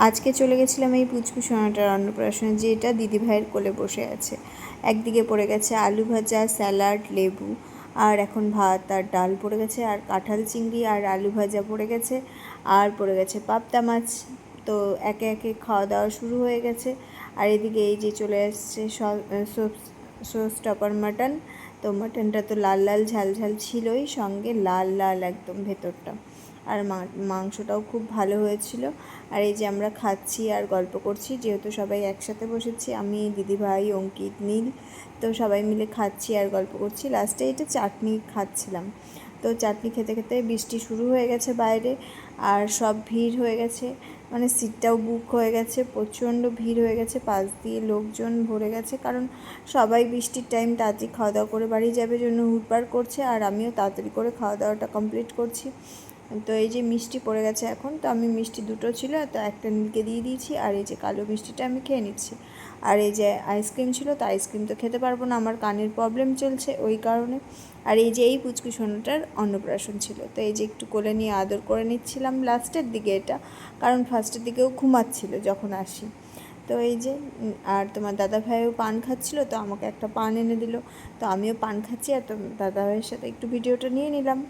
আজকে চলে গেছিলাম এই পুচকু সোনাটার অন্নপ্রাশনে, যেটা দিদিভাইয়ের কোলে বসে আছে। একদিকে পড়ে গেছে আলু ভাজা, স্যালাড, লেবু, আর এখন ভাত আর ডাল পড়ে গেছে, আর কাঁঠাল চিংড়ি আর আলু ভাজা পড়ে গেছে, আর পড়ে গেছে পাবদা মাছ। তো একে একে খাওয়া দাওয়া শুরু হয়ে গেছে। আর এদিকে এই যে চলে আসছে স্টপার মাটন। তো মাটনটা তো লাল লাল ঝাল ঝাল ছিলই, সঙ্গে লাল লাল একদম ভেতরটা। আর মাংসটাও খুব ভালো হয়েছিল। আর এই যে আমরা খাচ্ছি আর গল্প করছি, যেহেতু সবাই একসাথে বসেছি, আমি, দিদিভাই, অঙ্কিত, নীল। তো সবাই মিলে খাচ্ছি আর গল্প করছি। লাস্টে এটা চাটনি খাচ্ছিলাম। তো চাটনি খেতে খেতে বৃষ্টি শুরু হয়ে গেছে বাইরে, আর সব ভিড় হয়ে গেছে, মানে সিটটাও বুক হয়ে গেছে, প্রচণ্ড ভিড় হয়ে গেছে, পাশ দিয়ে লোকজন ভরে গেছে, কারণ সবাই বৃষ্টির টাইম তাড়াতাড়ি খাওয়া দাওয়া করে বাড়ি যাবে জন্য হুড়পাড় করছে, আর আমিও তাড়াতাড়ি করে খাওয়া দাওয়াটা কমপ্লিট করছি। তো এই যে মিষ্টি পড়ে গেছে এখন, তো আমি মিষ্টি দুটো ছিল, তো একটা নীলকে দিয়ে দিয়েছি, আর এই যে কালো মিষ্টিটা আমি খেয়ে নিচ্ছি। আর এই যে আইসক্রিম ছিল, তো আইসক্রিম তো খেতে পারবো না, আমার কানের প্রবলেম চলছে ওই কারণে। আর এই যে এই পুচকু সোনাটার অন্নপ্রাশন ছিল, তো এই যে একটু কোলে নিয়ে আদর করে নিচ্ছিলাম লাস্টের দিকে এটা, কারণ ফার্স্টের দিকেও ঘুমাচ্ছিল যখন আসি। তো এই যে আর তোমার দাদাভাইও পান খাচ্ছিল, তো আমাকে একটা পান এনে দিল, তো আমিও পান খাচ্ছি, আর দাদাভাইয়ের সাথে একটু ভিডিওটা নিয়ে নিলাম।